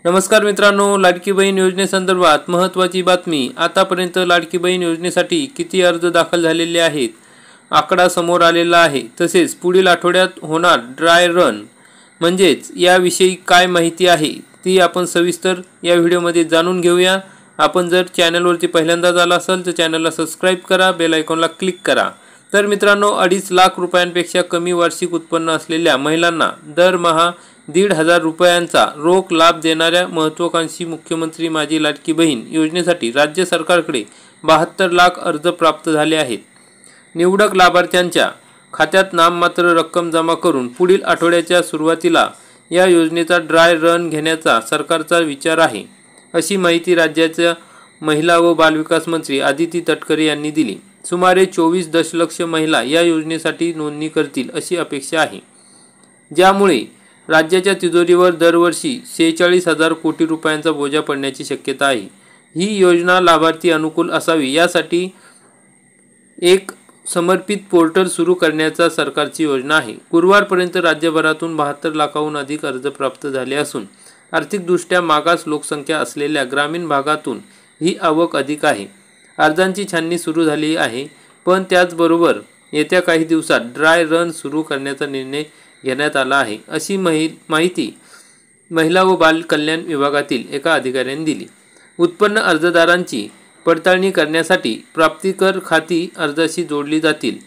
नमस्कार मित्रांनो, लाडकी बहीण योजनेसंदर्भात महत्त्वाची बातमी। आतापर्यंत लाडकी बहीण योजनेसाठी किती अर्ज दाखल झालेले आहेत आकडा समोर आलेला आहे। तसेच पुढील आठवड्यात होणार ड्राय रन म्हणजेच याविषयी काय माहिती आहे ती आपण सविस्तर या व्हिडिओमध्ये जाणून घेऊया। आपण जर चॅनलवरती पहिल्यांदाच आला असाल तर चॅनलला सबस्क्राइब करा, बेल आयकॉनला क्लिक करा। तर मित्रांनो, 2.5 लाख रुपयांपेक्षा कमी वार्षिक उत्पन्न असलेल्या महिलांना दरमहा 1,500 रुपयांचा रोख लाभ देणाऱ्या महत्त्वाकांक्षी मुख्यमंत्री माझी लाडकी बहीण योजनेसाठी राज्य सरकारकडे 72 लाख अर्ज प्राप्त झाले आहेत। निवडक लाभार्थ्यांच्या खात्यात नाममात्र रक्कम जमा करून पुढील आठवड्याच्या सुरुवातीला या योजनेचा ड्राय रन घेण्याचा सरकारचा विचार आहे, अशी माहिती राज्याच्या महिला व बालविकास मंत्री आदिती तटकरे यांनी दिली। सुमारे 24 दशलक्ष महिला या योजनेसाठी नोंदणी करतील अशी अपेक्षा आहे, ज्यामुळे राज्याच्या तिजोरीवर दरवर्षी 46,000 कोटी रुपयांचा बोजा पडण्याची शक्यता आहे। ही योजना लाभार्थी अनुकूल असावी यासाठी एक समर्पित पोर्टल सुरू करण्याचा सरकारची योजना आहे। गुरुवारपर्यंत राज्यभरातून 72 लाखाहून अधिक अर्ज प्राप्त झाले असून आर्थिकदृष्ट्या मागास लोकसंख्या असलेल्या ग्रामीण भागातून ही आवक अधिक आहे। अर्जांची छाननी सुरू झाली आहे, पण त्याचबरोबर येत्या काही दिवसात ड्राय रन सुरू करण्याचा निर्णय घेण्यात आला आहे, अशी माहिती महिला व बाल कल्याण विभागातील एका अधिकाऱ्याने दिली। उत्पन्न अर्जदारांची पडताळणी करण्यासाठी प्राप्तिकर खाती अर्जाशी जोडली जातील।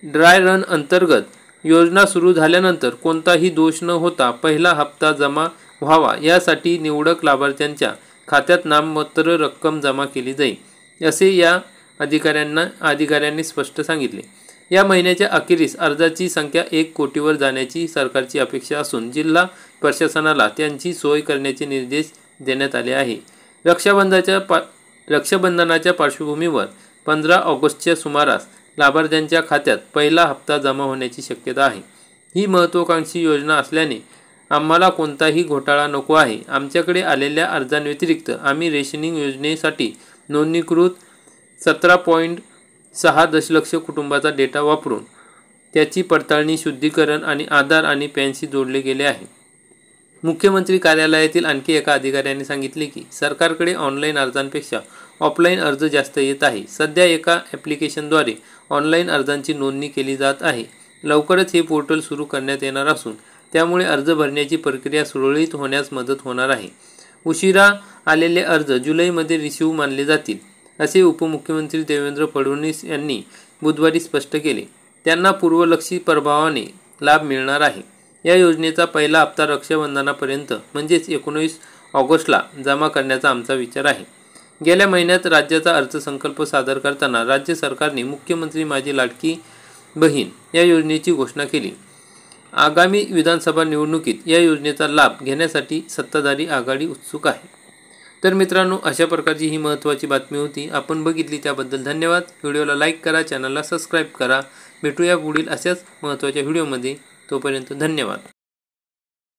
ड्राय रन अंतर्गत योजना सुरू झाल्यानंतर कोणताही दोष न होता पहिला हप्ता जमा व्हावा यासाठी निवडक लाभार्थ्यांच्या खात्यात नाममात्र रक्कम जमा केली जाईल, असे या अधिकाऱ्यांनी स्पष्ट सांगितले। या महिन्याच्या अखेरीस अर्जाची संख्या 1 कोटीवर जाण्याची सरकारची अपेक्षा असून जिल्हा प्रशासनाला त्यांची सोय करण्याचे निर्देश देण्यात आले आहे। रक्षाबंधनाच्या पार्श्वभूमीवर 15 ऑगस्टच्या सुमारास लाभार्थ्यांच्या खात्यात पहिला हप्ता जमा होण्याची शक्यता आहे। ही महत्त्वाकांक्षी योजना असल्याने आम्हाला कोणताही घोटाळा नको आहे। आमच्याकडे आलेल्या अर्जांव्यतिरिक्त आम्ही रेशनिंग योजनेसाठी नोंदणीकृत 17.6 दशलक्ष कुटुंबाचा डेटा वापरून त्याची पडताळणी, शुद्धीकरण आणि आधार आणि पॅनशी जोडले गेले आहे। मुख्यमंत्री कार्यालयातील आणखी एका अधिकाऱ्याने सांगितले की सरकारकडे ऑनलाईन अर्जांपेक्षा ऑफलाईन अर्ज जास्त येत आहे। सध्या एका ॲप्लिकेशनद्वारे ऑनलाईन अर्जांची नोंदणी केली जात आहे। लवकरच हे पोर्टल सुरू करण्यात येणार असून त्यामुळे अर्ज भरण्याची प्रक्रिया सुरळीत होण्यास मदत होणार आहे। उशिरा आलेले अर्ज जुलैमध्ये रिसीव्ह मानले जातील, असे उपमुख्यमंत्री देवेंद्र फडणवीस यांनी बुधवारी स्पष्ट केले। त्यांना पूर्वलक्षी प्रभावाने लाभ मिळणार आहे। या योजनेचा पहिला हप्ता रक्षाबंधनापर्यंत म्हणजेच 19 ऑगस्टला जमा करण्याचा आमचा विचार आहे। गेल्या महिन्यात राज्याचा अर्थसंकल्प सादर करताना राज्य सरकारने मुख्यमंत्री माझी लाडकी बहीण या योजनेची घोषणा केली। आगामी विधानसभा निवडणुकीत या योजनेचा लाभ घेण्यासाठी सत्ताधारी आघाडी उत्सुक आहे। तर मित्रांनो, अशा प्रकारची ही महत्त्वाची बातमी होती। आपण बघितली त्याबद्दल धन्यवाद। व्हिडिओला लाईक करा, चॅनलला सबस्क्राइब करा। भेटूया पुढील अशाच महत्त्वाच्या व्हिडिओमध्ये। तोपर्यंत धन्यवाद।